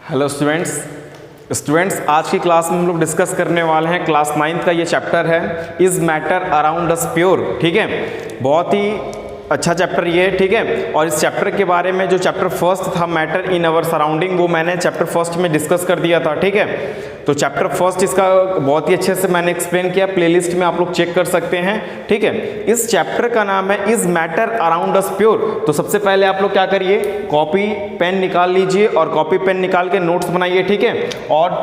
Hello students आज की class में हम लोग डिस्कस करने वाले हैं क्लास 9th का ये चैप्टर है is matter around us pure. ठीक है, बहुत ही अच्छा चैप्टर ये है। ठीक है, और इस चैप्टर के बारे में जो चैप्टर फर्स्ट था मैटर इन अवर सराउंडिंग, वो मैंने चैप्टर फर्स्ट में डिस्कस कर दिया था। ठीक है, तो चैप्टर फर्स्ट इसका बहुत ही अच्छे से मैंने एक्सप्लेन किया, प्लेलिस्ट में आप लोग चेक कर सकते हैं। ठीक है, इस चैप्टर का नाम है is matter around us pure. तो सबसे पहले आप लोग क्या करिए, कॉपी पेन निकाल लीजिए और कॉपी पेन निकाल के नोट्स बनाइए। ठीक है, और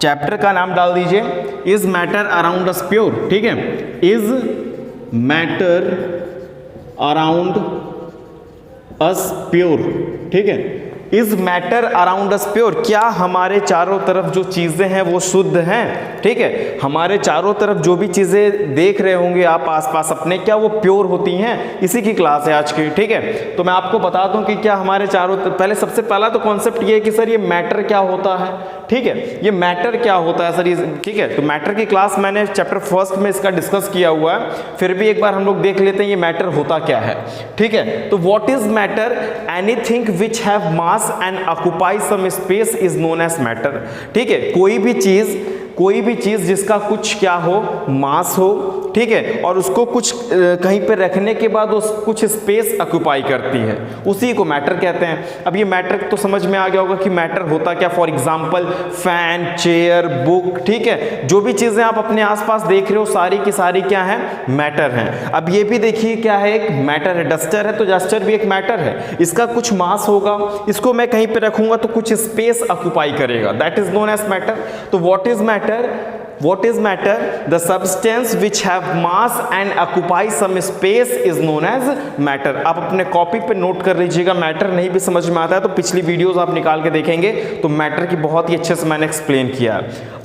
चैप्टर का नाम डाल दीजिए is matter around us pure. ठीक है, is matter around us pure. ठीक है, is matter around us pure, क्या हमारे चारों तरफ जो चीजें हैं वो शुद्ध हैं। ठीक है, हमारे चारों तरफ जो भी चीजें देख रहे होंगे आप आसपास अपने, क्या वो प्योर होती हैं। इसी की क्लास है आज की। ठीक है, तो मैं आपको बता दूं कि क्या हमारे चारों पहले सबसे पहला तो कॉन्सेप्ट ये है कि सर ये मैटर क्या होता है। ठीक है, ये मैटर क्या होता है सर ये। ठीक है, तो मैटर की क्लास मैंने चैप्टर फर्स्ट में इसका डिस्कस किया हुआ है, फिर भी एक बार हम लोग देख लेते हैं ये मैटर होता क्या है। ठीक है, तो what is matter, anything which have mass and occupy some space is known as matter। ठीक है, कोई भी चीज जिसका कुछ क्या हो, मास हो। ठीक है, और उसको कुछ कहीं पे रखने के बाद उस कुछ स्पेस ऑक्यूपाई करती है, उसी को मैटर कहते हैं। अब ये मैटर तो समझ में आ गया होगा कि मैटर होता क्या। For example fan, chair, book. ठीक है, जो भी चीजें आप अपने आसपास देख रहे हो सारी की सारी क्या है, मैटर हैं। अब ये भी देखिए क्या है, एक मैटर है। डस्टर है तो डस्टर भी एक मैटर है, इसका कुछ मास होगा, इसको मैं कहीं पे रखूंगा तो कुछ स्पेस ऑक्यूपाई करेगा, that is known as matter. तो what is matter, what is matter, the substance which have mass and occupy some space is known as matter। आप अपने कॉपी पे नोट कर लीजिएगा, मैटर नहीं भी समझ में आता है तो पिछली वीडियोस आप निकाल के देखेंगे तो मैटर की बहुत ही अच्छे से मैंने एक्सप्लेन किया।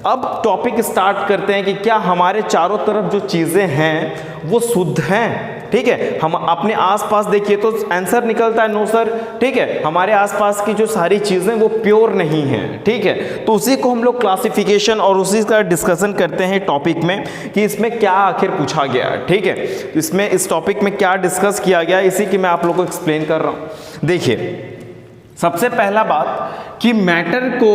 अब टॉपिक स्टार्ट करते हैं कि क्या हमारे चारों तरफ जो चीजें हैं वो शुद्ध हैं। ठीक है, हम अपने आसपास देखिए तो आंसर निकलता है नो सर। ठीक है, हमारे आसपास की जो सारी चीजें वो प्योर नहीं है। ठीक है, तो उसी को हम लोग क्लासिफिकेशन और उसी का डिस्कशन करते हैं टॉपिक में कि इसमें क्या आखिर पूछा गया है। ठीक है, इसमें इस टॉपिक में क्या डिस्कस किया गया, इसी की मैं आप लोगों को एक्सप्लेन कर रहा हूं। देखिए, सबसे पहला बात कि मैटर को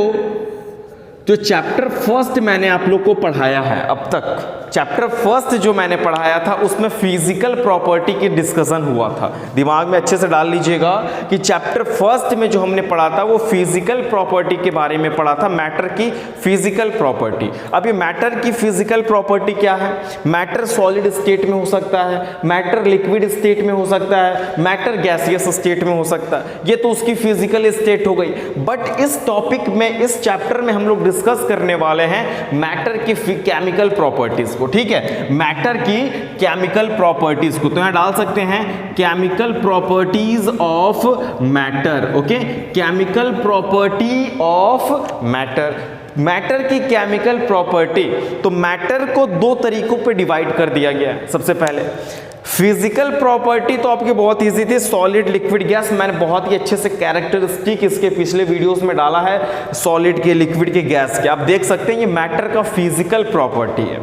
जो चैप्टर फर्स्ट मैंने आप लोग को पढ़ाया है, अब तक चैप्टर फर्स्ट जो मैंने पढ़ाया था उसमें फिजिकल प्रॉपर्टी की डिस्कशन हुआ था। दिमाग में अच्छे से डाल लीजिएगा कि चैप्टर फर्स्ट में जो हमने पढ़ा था वो फिजिकल प्रॉपर्टी के बारे में पढ़ा था, मैटर की फिजिकल प्रॉपर्टी। अब ये मैटर की फिजिकल प्रॉपर्टी क्या है, मैटर सॉलिड स्टेट में हो सकता है, मैटर लिक्विड स्टेट में हो सकता है, मैटर गैसियस स्टेट में हो सकता है, ये तो उसकी फिजिकल स्टेट हो गई। बट इस टॉपिक में, इस चैप्टर में हम लोग डिस्कस करने वाले हैं मैटर की केमिकल प्रॉपर्टीज को। ठीक है, मैटर की केमिकल प्रॉपर्टीज को तो यहां डाल सकते हैं chemical properties of matter. Okay, chemical property of matter, matter की केमिकल प्रॉपर्टी। तो मैटर को दो तरीकों पे डिवाइड कर दिया गया है। सबसे पहले फिजिकल प्रॉपर्टी तो आपकी बहुत इजी थी, सॉलिड, लिक्विड, गैस। मैंने बहुत ही अच्छे से कैरेक्टरिस्टिक इसके पिछले वीडियोस में डाला है, सॉलिड के, लिक्विड के, गैस के। आप देख सकते हैं ये मैटर का फिजिकल प्रॉपर्टी है।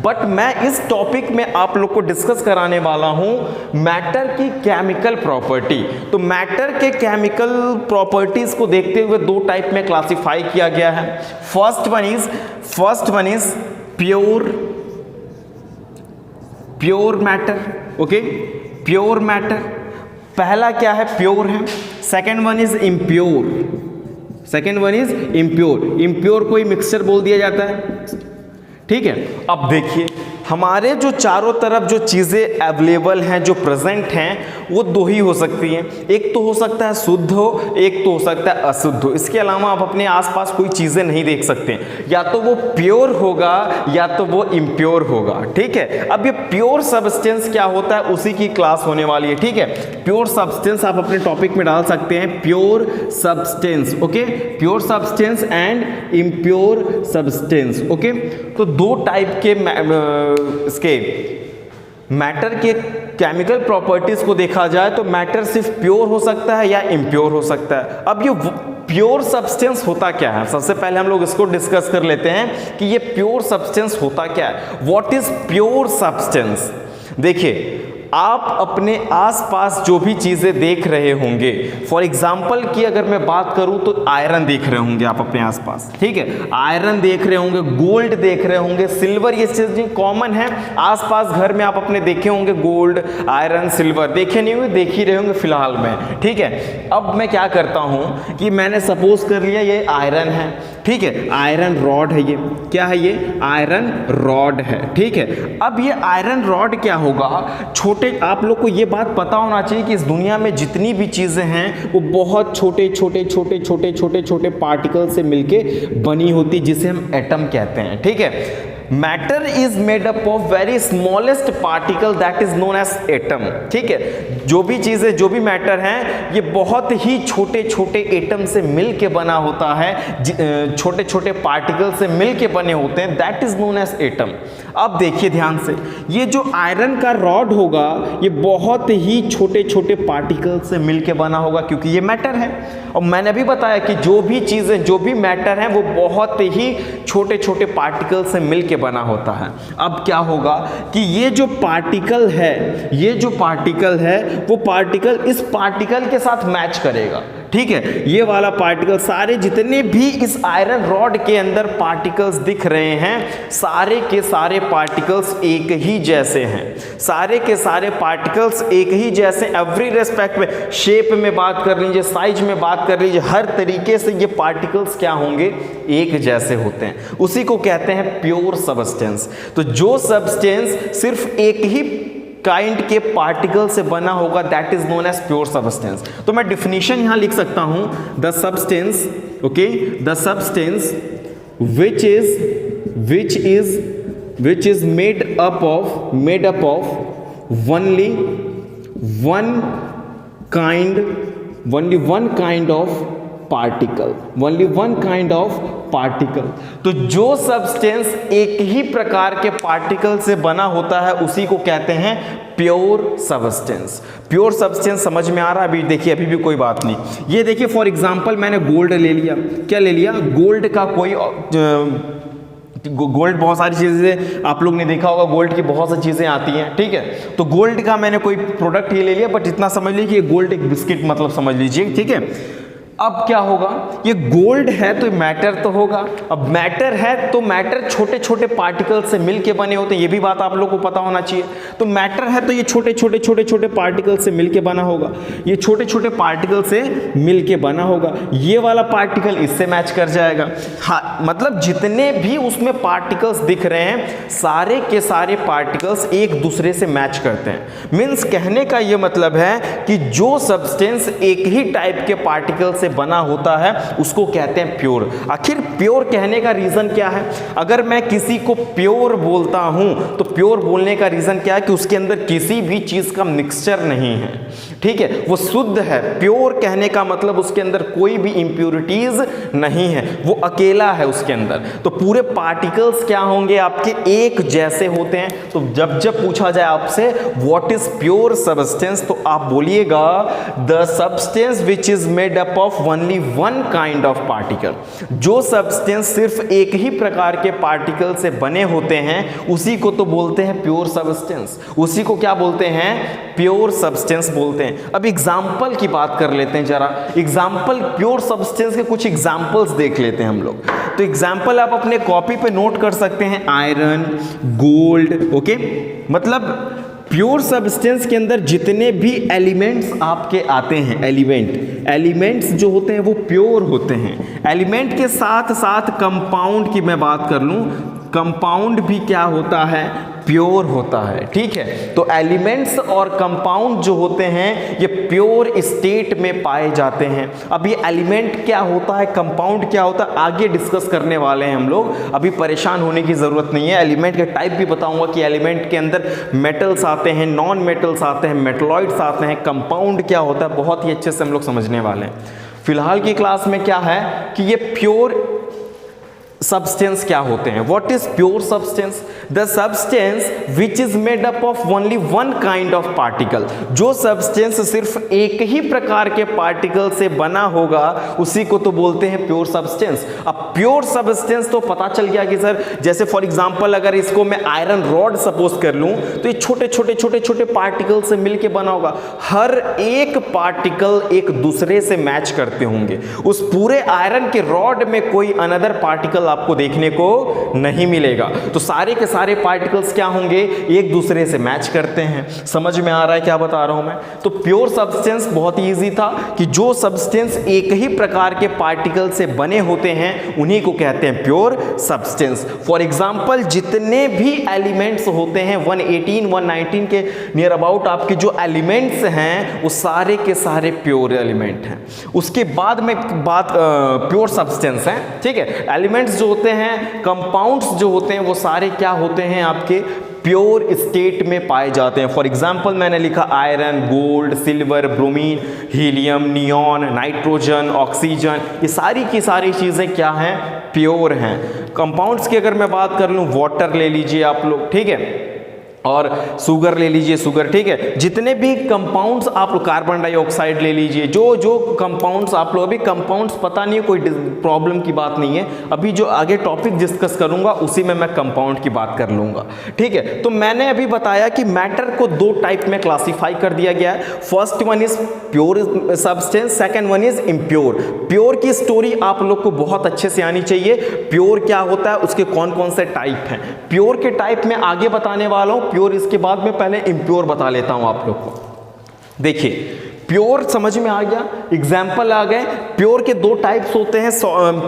बट मैं इस टॉपिक में आप लोग को डिस्कस कराने वाला हूं मैटर की केमिकल प्रॉपर्टी। तो मैटर के केमिकल प्रॉपर्टीज को देखते हुए दो टाइप में क्लासिफाई किया गया है। First one is pure matter. Okay, pure matter पहला क्या है, प्योर है। Second one is impure. Impure को ही मिक्सचर बोल दिया जाता है। ठीक है, अब देखिए हमारे जो चारों तरफ जो चीजें अवेलेबल हैं, जो प्रेजेंट हैं, वो दो ही हो सकती हैं। एक तो हो सकता है शुद्ध हो, एक तो हो सकता है अशुद्ध हो। इसके अलावा आप अपने आसपास कोई चीजें नहीं देख सकते, या तो वो प्योर होगा या तो वो इम्प्योर होगा। ठीक है, अब ये प्योर सब्सटेंस क्या होता है उसी की क्लास होने वाली है। ठीक है, प्योर सब्सटेंस आप अपने टॉपिक में डाल सकते हैं, pure substance. Okay, pure substance and impure substance. Okay, तो दो टाइप के इसके मैटर के केमिकल प्रॉपर्टीज को देखा जाए तो मैटर सिर्फ प्योर हो सकता है या इम्प्योर हो सकता है। अब ये प्योर सब्सटेंस होता क्या है, सबसे पहले हम लोग इसको डिस्कस कर लेते हैं कि ये प्योर सब्सटेंस होता क्या है। What is pure substance. देखिए आप अपने आसपास जो भी चीज़ें देख रहे होंगे, फॉर एग्जाम्पल की अगर मैं बात करूं तो आयरन देख रहे होंगे आप अपने आसपास, ठीक है, आयरन देख रहे होंगे, गोल्ड देख रहे होंगे, सिल्वर, ये चीज़ें कॉमन है आसपास घर में, आप अपने देखे होंगे गोल्ड, आयरन, सिल्वर, देखे नहीं होंगे, देख ही रहे होंगे फिलहाल में, ठीक है। अब मैं क्या करता हूं कि मैंने सपोज कर लिया ये आयरन है, ठीक है, आयरन रॉड है, ये क्या है, ये आयरन रॉड है, ठीक है। अब ये आयरन रॉड क्या होगा, छोटे, आप लोग को ये बात पता होना चाहिए कि इस दुनिया में जितनी भी चीज़ें हैं वो बहुत छोटे छोटे छोटे छोटे छोटे छोटे पार्टिकल से मिलके बनी होती, जिसे हम एटम कहते हैं, ठीक है। Matter is made up of very smallest particle that is known as atom, ठीक है। जो भी चीज़ें, जो भी मैटर हैं, ये बहुत ही छोटे छोटे एटम से मिल के बना होता है, छोटे छोटे पार्टिकल से मिल के बने होते हैं, that is known as atom. अब देखिए ध्यान से, ये जो आयरन का रॉड होगा ये बहुत ही छोटे छोटे पार्टिकल से मिल के बना होगा, क्योंकि ये मैटर है। और मैंने भी बताया कि जो भी चीज़ें, जो भी मैटर है, वो बहुत ही छोटे छोटे पार्टिकल से मिल के बना होता है। अब क्या होगा कि ये जो पार्टिकल है, ये जो पार्टिकल है, वो पार्टिकल इस पार्टिकल के साथ मैच करेगा, ठीक है। ये वाला पार्टिकल, सारे जितने भी इस आयरन रॉड के अंदर पार्टिकल्स दिख रहे हैं, सारे के सारे पार्टिकल्स एक ही जैसे हैं, सारे के सारे पार्टिकल्स एक ही जैसे, एवरी रेस्पेक्ट में, शेप में बात कर लीजिए, साइज में बात कर लीजिए, हर तरीके से ये पार्टिकल्स क्या होंगे, एक जैसे होते हैं। उसी को कहते हैं प्योर सब्सटेंस। तो जो सब्सटेंस सिर्फ एक ही काइंड के पार्टिकल से बना होगा, that is known as pure substance. तो मैं डिफिनीशन यहां लिख सकता हूं, the substance, okay, the substance which is made up of only one kind of particle. तो जो सब्सटेंस एक ही प्रकार के पार्टिकल से बना होता है, उसी को कहते हैं प्योर सब्सटेंस। प्योर सब्सटेंस समझ में आ रहा है? अभी देखिए, अभी भी कोई बात नहीं। ये देखिए, फॉर एग्जांपल मैंने गोल्ड ले लिया, क्या ले लिया, गोल्ड का कोई गोल्ड, बहुत सारी चीज़ें आप लोग ने देखा होगा, गोल्ड की बहुत सी चीज़ें आती हैं, ठीक है। तो गोल्ड का मैंने कोई प्रोडक्ट ये ले लिया, बट इतना समझ लीजिए कि ये गोल्ड एक बिस्किट मतलब समझ लीजिए, ठीक है। अब क्या होगा, ये गोल्ड है तो मैटर तो होगा। अब मैटर है तो मैटर छोटे छोटे पार्टिकल से मिलके बने होते हैं, ये भी बात आप लोगों को पता होना चाहिए। तो मैटर है तो ये छोटे छोटे छोटे छोटे पार्टिकल से मिलके बना होगा, ये छोटे छोटे पार्टिकल से मिलके बना होगा। ये वाला पार्टिकल इससे मैच कर जाएगा। हाँ, मतलब जितने भी उसमें पार्टिकल्स दिख रहे हैं, सारे के सारे पार्टिकल्स एक दूसरे से मैच करते हैं। मीन्स कहने का ये मतलब है कि जो सब्सटेंस एक ही टाइप के पार्टिकल से बना होता है, उसको कहते हैं प्योर। आखिर प्योर कहने का रीजन क्या है? अगर मैं किसी को प्योर बोलता हूं तो प्योर बोलने का रीजन क्या है कि उसके अंदर किसी भी चीज का मिक्सचर नहीं है, ठीक है, वो शुद्ध है। प्योर कहने का मतलब उसके अंदर कोई भी इंप्योरिटीज नहीं है, वो अकेला है उसके अंदर। तो पूरे पार्टिकल्स क्या होंगे, आपके एक जैसे होते हैं। तो जब जब पूछा जाए आपसे व्हाट इज प्योर सब्सटेंस, तो आप बोलिएगा the substance which is made up of only one kind of particle. जो सब्सटेंस सिर्फ एक ही प्रकार के पार्टिकल से बने होते हैं, उसी को तो बोलते हैं प्योर सब्सटेंस। उसी को क्या बोलते हैं? प्योर सब्सटेंस बोलते हैं। अब एग्जाम्पल की बात कर लेते हैं जरा। एग्जाम्पल, प्योर सब्सटेंस के कुछ एग्जाम्पल्स देख लेते हैं हम लोग। तो एग्जाम्पल आप अपने कॉपी पे नोट कर सकते हैं, आयरन, गोल्ड, ओके। मतलब प्योर सब्सटेंस के अंदर जितने भी एलिमेंट्स आपके आते हैं, एलिमेंट्स जो होते हैं वो प्योर होते हैं। एलिमेंट के साथ साथ कंपाउंड की मैं बात कर लूं, कंपाउंड भी क्या होता है? प्योर होता है, ठीक है। तो एलिमेंट्स और कंपाउंड जो होते हैं ये प्योर स्टेट में पाए जाते हैं। अब ये एलिमेंट क्या होता है, कंपाउंड क्या होता है, आगे डिस्कस करने वाले हैं हम लोग। अभी परेशान होने की ज़रूरत नहीं है। एलिमेंट के टाइप भी बताऊंगा कि एलिमेंट के अंदर मेटल्स आते हैं, नॉन मेटल्स आते हैं, मेटलॉइड्स आते हैं, कंपाउंड क्या होता है, बहुत ही अच्छे से हम लोग समझने वाले हैं। फिलहाल की क्लास में क्या है कि ये प्योर सब्सटेंस क्या होते हैं? What is pure substance? The substance which is made up of only one kind of particle, जो सब्सटेंस सिर्फ एक ही प्रकार के पार्टिकल से बना होगा उसी को तो बोलते हैं प्योर सब्सटेंस। अब प्योर सब्सटेंस तो पता चल गया कि सर जैसे फॉर एग्जांपल अगर इसको मैं आयरन रॉड सपोज कर लूं तो ये छोटे छोटे छोटे छोटे पार्टिकल से मिलके बना होगा, हर एक पार्टिकल एक दूसरे से मैच करते होंगे, उस पूरे आयरन के रॉड में कोई अनदर पार्टिकल आपको देखने को नहीं मिलेगा। तो सारे के सारे पार्टिकल्स क्या होंगे? एक दूसरे से मैच करते हैं। समझ में आ रहा है क्या बता रहा हूं मैं? तो प्योर सब्सटेंस बहुत ही इजी था कि जो सब्सटेंस एक ही प्रकार के पार्टिकल से बने होते हैं उन्हीं को कहते हैं प्योर सब्सटेंस। फॉर एग्जांपल जितने भी एलिमेंट्स होते हैं 118 119 के नियर अबाउट आपके जो एलिमेंट्स हैं वो सारे के सारे प्योर एलिमेंट हैं। उसके बाद में बात प्योर सब्सटेंस है, ठीक है। एलिमेंट्स जो होते हैं, कंपाउंड्स जो होते हैं वो सारे क्या होते हैं? आपके प्योर स्टेट में पाए जाते हैं। फॉर एग्जाम्पल मैंने लिखा iron, gold, silver, bromine, helium, neon, nitrogen, oxygen, ये सारी की सारी चीज़ें क्या हैं? प्योर हैं। कंपाउंड्स की अगर मैं बात कर लूँ, वाटर ले लीजिए आप लोग, ठीक है, और शुगर ले लीजिए, शुगर, ठीक है। जितने भी कंपाउंड्स आप लोग, कार्बन डाइऑक्साइड ले लीजिए, जो जो कंपाउंड्स आप लोग, अभी कंपाउंड्स पता नहीं, कोई प्रॉब्लम की बात नहीं है, अभी जो आगे टॉपिक डिस्कस करूंगा उसी में मैं कंपाउंड की बात कर लूंगा, ठीक है। तो मैंने अभी बताया कि मैटर को दो टाइप में क्लासिफाई कर दिया गया है। First one is pure substance, second one is impure. Pure की स्टोरी आप लोग को बहुत अच्छे से आनी चाहिए। प्योर क्या होता है, उसके कौन कौन से टाइप हैं, प्योर के टाइप में आगे बताने वाला हूं। प्योर इसके बाद में पहले इम्प्योर बता लेता हूं आप लोग को। देखिए प्योर समझ में आ गया, एग्जाम्पल आ गए। प्योर के दो टाइप्स होते हैं,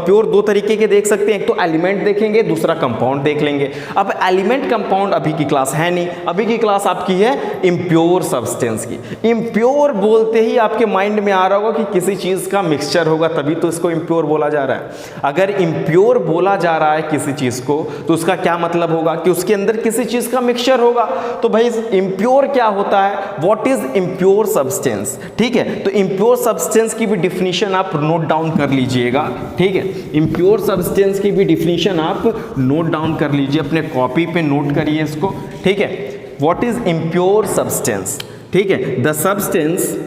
प्योर दो तरीके के देख सकते हैं, एक तो एलिमेंट देखेंगे, दूसरा कंपाउंड देख लेंगे। अब एलिमेंट कंपाउंड अभी की क्लास है नहीं, अभी की क्लास आपकी है इम्प्योर सब्सटेंस की। इम्प्योर बोलते ही आपके माइंड में आ रहा होगा कि किसी चीज का मिक्सचर होगा तभी तो इसको इम्प्योर बोला जा रहा है। अगर इम्प्योर बोला जा रहा है किसी चीज को तो उसका क्या मतलब होगा कि उसके अंदर किसी चीज का मिक्सचर होगा। तो भाई इम्प्योर क्या होता है, व्हाट इज इम्प्योर सब्सटेंस, ठीक है। तो इम्प्योर सब्सटेंस की भी डिफिनीशन आप नोट डाउन कर लीजिएगा, ठीक है। इम्प्योर सब्सटेंस की भी डिफिनीशन आप नोट डाउन कर लीजिए, अपने कॉपी पे नोट करिए इसको, ठीक है। व्हाट इज इम्प्योर सब्सटेंस, ठीक है। The substance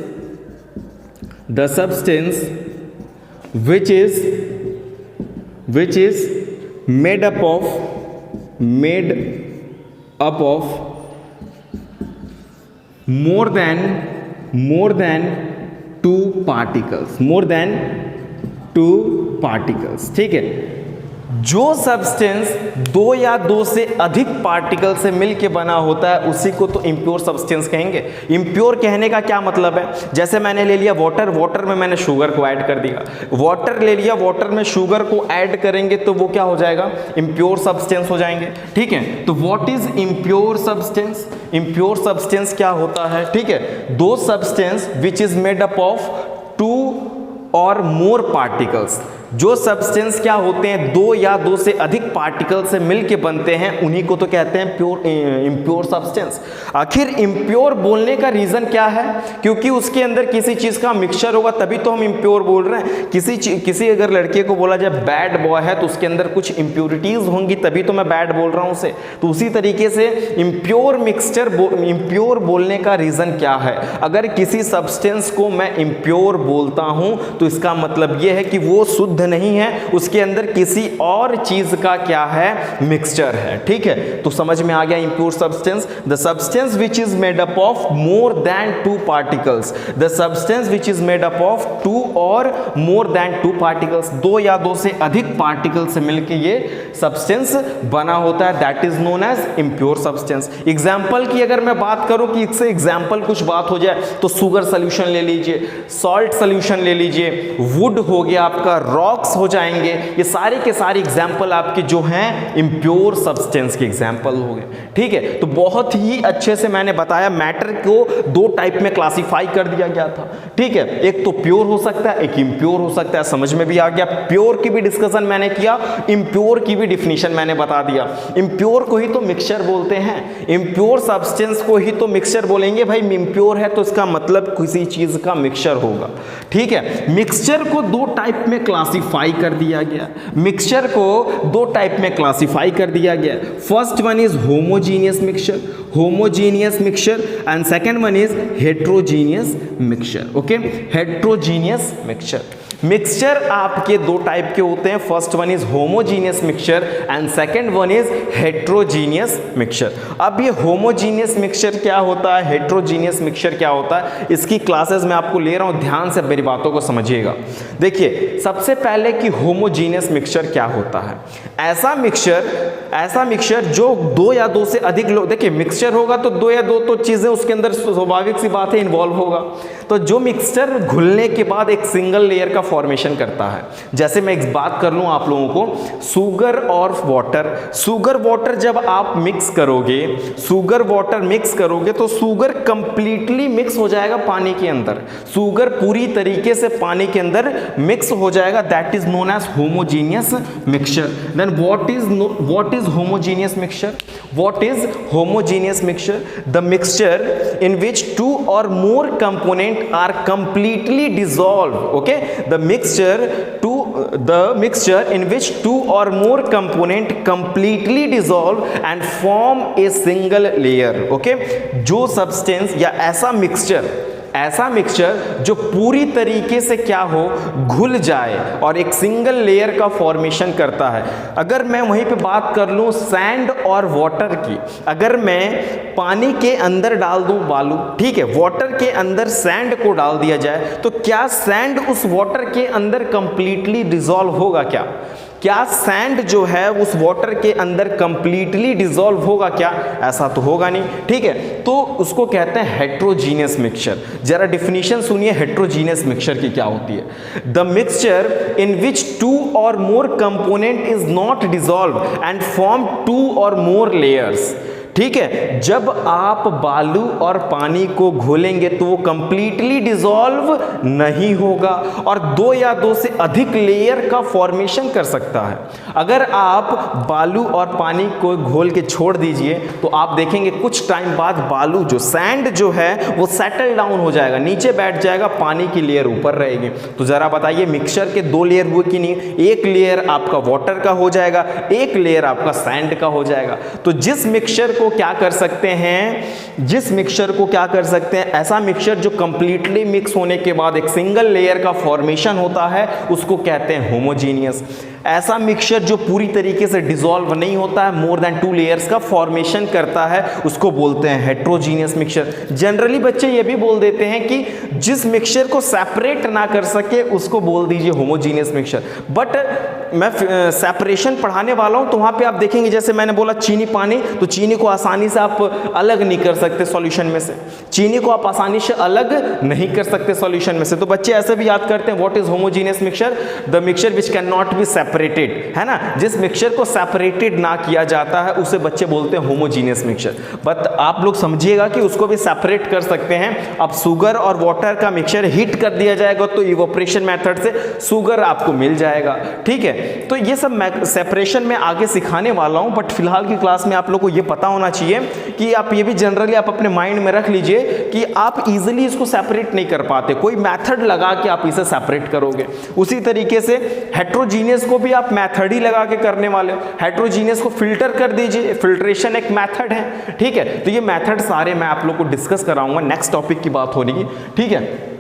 which is made up of more than two particles, ठीक है। जो सब्सटेंस दो या दो से अधिक पार्टिकल से मिलके बना होता है उसी को तो इम्प्योर सब्सटेंस कहेंगे। इम्प्योर कहने का क्या मतलब है, जैसे मैंने ले लिया वाटर, वाटर में मैंने शुगर को ऐड कर दिया, वाटर ले लिया, वाटर में शुगर को ऐड करेंगे तो वो क्या हो जाएगा, इम्प्योर सब्सटेंस हो जाएंगे, ठीक है। तो what is impure substance, impure substance क्या होता है, ठीक है। दो substance which is made up of 2 और मोर पार्टिकल्स, जो सब्सटेंस क्या होते हैं दो या दो से अधिक पार्टिकल से मिलके बनते हैं उन्हीं को तो कहते हैं प्योर इम्प्योर सब्सटेंस। आखिर इम्प्योर बोलने का रीजन क्या है, क्योंकि उसके अंदर किसी चीज का मिक्सचर होगा तभी तो हम इम्प्योर बोल रहे हैं। किसी अगर लड़के को बोला जाए बैड बॉय है तो उसके अंदर कुछ इम्प्योरिटीज होंगी तभी तो मैं बैड बोल रहा हूं उसे। तो उसी तरीके से इम्प्योर इम्प्योर बोलने का रीजन क्या है, अगर किसी सब्सटेंस को मैं इम्प्योर बोलता हूं तो इसका मतलब यह है कि वो शुद्ध नहीं है, उसके अंदर किसी और चीज का क्या है, मिक्सचर है, ठीक है। तो समझ में आ गया impure substance. The substance which is made up of more than 2 particles, the substance which is made up of 2 और मोर देन 2 पार्टिकल्स, दो या दो से अधिक पार्टिकल से मिलकर ये सब्सटेंस बना होता है, that is known as impure substance. Example की अगर मैं बात करूं कि इससे एग्जाम्पल कुछ बात हो जाए तो शुगर सोल्यूशन ले लीजिए, सॉल्ट सोल्यूशन ले लीजिए, वुड हो गया आपका, रॉक्स हो जाएंगे, ये सारे के सारे एग्जाम्पल आपके जो हैं इम्प्योर सब्सटेंस के एग्जाम्पल हो गए, ठीक है। तो बहुत ही अच्छे से मैंने बताया, मैटर को दो टाइप में क्लासिफाई कर दिया गया था, ठीक है। एक तो प्योर हो सकता है, एक इम्प्योर हो सकता है, समझ में भी आ गया। प्योर की भी डिस्कशन मैंने किया, इम्प्योर की भी डिफिनीशन मैंने बता दिया। इम्प्योर को ही तो मिक्सचर बोलते हैं, इम्प्योर सब्सटेंस को ही तो मिक्सचर बोलेंगे। भाई इम्प्योर है तो इसका मतलब किसी चीज का मिक्सचर होगा, ठीक है। मिक्सचर को दो टाइप में क्लासिफाई क्लासिफाई कर दिया गया। मिक्सचर को दो टाइप में क्लासिफाई कर दिया गया। First one is homogeneous mixture and second one is heterogeneous mixture. Okay, heterogeneous mixture आपके दो टाइप के होते हैं। First one is homogeneous mixture and second one is heterogeneous mixture. अब ये होमोजीनियस मिक्सचर क्या होता है, हेट्रोजीनियस मिक्सचर क्या होता है, इसकी क्लासेस मैं आपको ले रहा हूं, ध्यान से मेरी बातों को समझिएगा। देखिए, सबसे पहले कि होमोजीनियस मिक्सचर क्या होता है। ऐसा मिक्सचर जो दो या दो से अधिक लोग, देखिए मिक्सचर होगा तो दो या दो तो चीजें उसके अंदर स्वाभाविक सी बात है इन्वॉल्व होगा। तो जो मिक्सचर घुलने के बाद एक सिंगल लेयर का फॉर्मेशन करता है, जैसे मैं एक बात कर लूं आप लोगों को, शुगर और वाटर जब आप मिक्स करोगे, शुगर वाटर मिक्स करोगे तो शुगर कंप्लीटली मिक्स हो जाएगा पानी के अंदर, शुगर पूरी तरीके से पानी के अंदर मिक्स हो जाएगा, that is known as homogeneous mixture. Then what is homogeneous mixture? The mixture in which two or more component are completely dissolved. Okay, the mixture in which two or more component completely dissolve and form a single layer. Okay, जो substance या ऐसा mixture जो पूरी तरीके से क्या हो, घुल जाए और एक सिंगल लेयर का फॉर्मेशन करता है। अगर मैं वहीं पे बात कर लूं सैंड और वाटर की, अगर मैं पानी के अंदर डाल दूं बालू, ठीक है, वाटर के अंदर सैंड को डाल दिया जाए तो क्या सैंड उस वाटर के अंदर कंप्लीटली डिसॉल्व होगा? क्या सैंड जो है उस वाटर के अंदर कंप्लीटली डिसॉल्व होगा क्या? ऐसा तो होगा नहीं, ठीक है। तो उसको कहते हैं हेट्रोजीनियस मिक्सचर। जरा डिफिनीशन सुनिए हेट्रोजीनियस मिक्सचर की क्या होती है। The mixture in which two or more component is not dissolve and form two or more layers. ठीक है, जब आप बालू और पानी को घोलेंगे तो वो कंप्लीटली डिसॉल्व नहीं होगा और दो या दो से अधिक लेयर का फॉर्मेशन कर सकता है। अगर आप बालू और पानी को घोल के छोड़ दीजिए तो आप देखेंगे कुछ टाइम बाद बालू जो सैंड जो है वो सेटल डाउन हो जाएगा, नीचे बैठ जाएगा, पानी की लेयर ऊपर रहेगी। तो जरा बताइए मिक्सचर के दो लेयर हुए कि नहीं? एक लेयर आपका वाटर का हो जाएगा, एक लेयर आपका सैंड का हो जाएगा। तो जिस मिक्सचर को क्या कर सकते हैं, ऐसा मिक्सचर जो कंप्लीटली मिक्स होने के बाद एक सिंगल लेयर का फॉर्मेशन होता है उसको कहते हैं होमोजीनियस। ऐसा मिक्सचर जो पूरी तरीके से डिसॉल्व नहीं होता है, मोर देन टू लेयर्स का फॉर्मेशन करता है, उसको बोलते हैं हेट्रोजीनियस मिक्सचर। जनरली बच्चे ये भी बोल देते हैं कि जिस मिक्सचर को सेपरेट ना कर सके उसको बोल दीजिए होमोजीनियस मिक्सचर। बट मैं सेपरेशन पढ़ाने वाला हूं तो वहां पे आप देखेंगे, जैसे मैंने बोला चीनी पानी, तो चीनी को आसानी से आप अलग नहीं कर सकते सॉल्यूशन में से, चीनी को आप आसानी से अलग नहीं कर सकते सॉल्यूशन में से। तो बच्चे ऐसे भी याद करते हैं what is homogeneous mixture? The mixture which can not be separated, है ना। जिस मिक्सचर को सेपरेटेड ना किया जाता है उसे बच्चे बोलते हैं होमोजीनियस मिक्सचर। बट आप लोग समझिएगा कि उसको भी सेपरेट कर सकते हैं। अब शुगर और वाटर का मिक्सचर हीट कर दिया जाएगा तो इवोपरेशन मेथड से शुगर आपको मिल जाएगा, ठीक है। तो ये सब मैं सेपरेशन में आगे सिखाने वाला हूं, बट फिलहाल की क्लास में आप लोग को ये पता होना चाहिए कि आप ये भी जनरली आप अपने माइंड में रख लीजिए कि आप इजीली इसको सेपरेट नहीं कर पाते, कोई मेथड लगा के आप इसे सेपरेट करोगे। उसी तरीके से हेट्रोजीनियस को भी आप मेथड ही लगा के करने वाले हो। हेट्रोजीनियस को फिल्टर कर दीजिए, फिल्ट्रेशन एक मेथड है, ठीक है। तो ये मेथड सारे मैं आप लोग को डिस्कस कराऊंगा, नेक्स्ट टॉपिक की बात हो रही, ठीक है।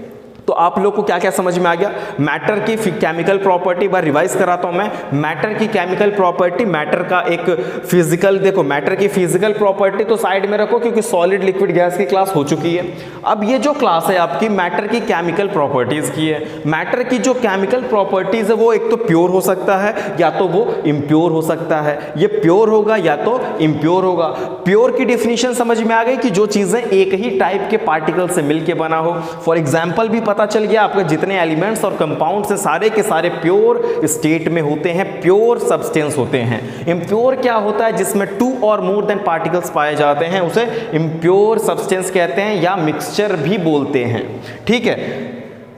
तो आप लोग को क्या क्या समझ में आ गया? मैटर की केमिकल प्रॉपर्टी, बार रिवाइज कराता हूं मैं। मैटर की केमिकल प्रॉपर्टी, मैटर का एक फिजिकल, देखो मैटर की फिजिकल प्रॉपर्टी तो साइड में रखो क्योंकि सॉलिड लिक्विड गैस की क्लास हो चुकी है। अब ये जो क्लास है आपकी मैटर की केमिकल प्रॉपर्टीज की है। मैटर की जो केमिकल प्रॉपर्टीज है वो एक तो प्योर हो सकता है या तो वो इम्प्योर हो सकता है। ये प्योर होगा या तो इम्प्योर होगा। प्योर की डिफिनीशन समझ में आ गई कि जो चीजें एक ही टाइप के पार्टिकल से मिलके बना हो। फॉर एग्जाम्पल भी पता चल गया आपके जितने एलिमेंट्स और कंपाउंड्स हैं सारे के सारे प्योर स्टेट में होते हैं, प्योर सब्सटेंस होते हैं। इम्प्योर क्या होता है? जिसमें to or more than particles पाए जाते हैं उसे इम्प्योर सब्सटेंस कहते हैं या मिक्सचर भी बोलते हैं, ठीक है।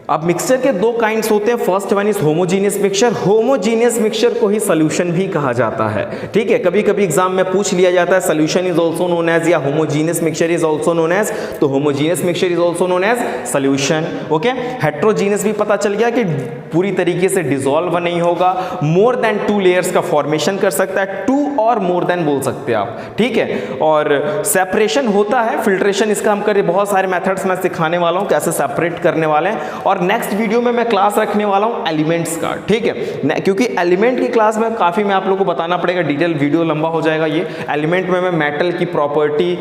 अब मिक्सचर के दो काइंड्स होते हैं, first one is homogeneous mixture. Homogeneous mixture को ही सॉल्यूशन भी कहा जाता है, ठीक है। कभी कभी एग्जाम में पूछ लिया जाता है solution is also known as, या homogeneous mixture is also known as, तो homogeneous mixture is also known as solution, okay. Heterogeneous भी पता चल गया कि पूरी तरीके से डिसॉल्व नहीं होगा, मोर देन 2 लेयर्स का फॉर्मेशन कर सकता है, 2 और मोर देन बोल सकते हैं आप, ठीक है। और सेपरेशन होता है, फिल्ट्रेशन इसका हम करें, बहुत सारे मेथड्स मैं सिखाने वाला हूं कैसे सेपरेट करने वाले हैं। और नेक्स्ट वीडियो में मैं क्लास रखने वाला हूं एलिमेंट्स का, ठीक है, क्योंकि एलिमेंट की क्लास में काफी मैं आप लोगों को बताना पड़ेगा, डिटेल वीडियो लंबा हो जाएगा ये। एलिमेंट में मैं मेटल की प्रॉपर्टी,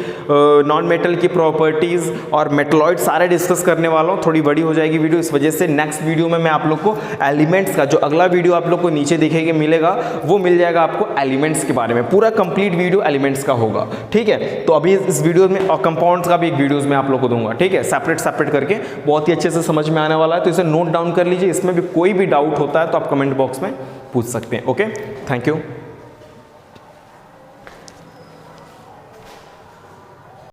नॉन मेटल की प्रॉपर्टीज और मेटलॉइड सारे डिस्कस करने वाला हूं, थोड़ी बड़ी हो जाएगी वीडियो, इस वजह से नेक्स्ट वीडियो में मैं आप लोग को एलिमेंट्स का, जो अगला वीडियो आप लोग को नीचे दिखेगा मिलेगा, वो मिल जाएगा आपको एलिमेंट्स के बारे में, पूरा कंप्लीट वीडियो एलिमेंट्स का होगा, ठीक है। तो अभी इस वीडियो में, और कंपाउंड्स का भी एक वीडियोस में आप लोग को दूंगा, ठीक है, सेपरेट करके, बहुत ही अच्छे से समझ में आने वाला है। तो इसे नोट डाउन कर लीजिए, इसमें भी कोई भी डाउट होता है तो आप कमेंट बॉक्स में पूछ सकते हैं, ओके। Thank you.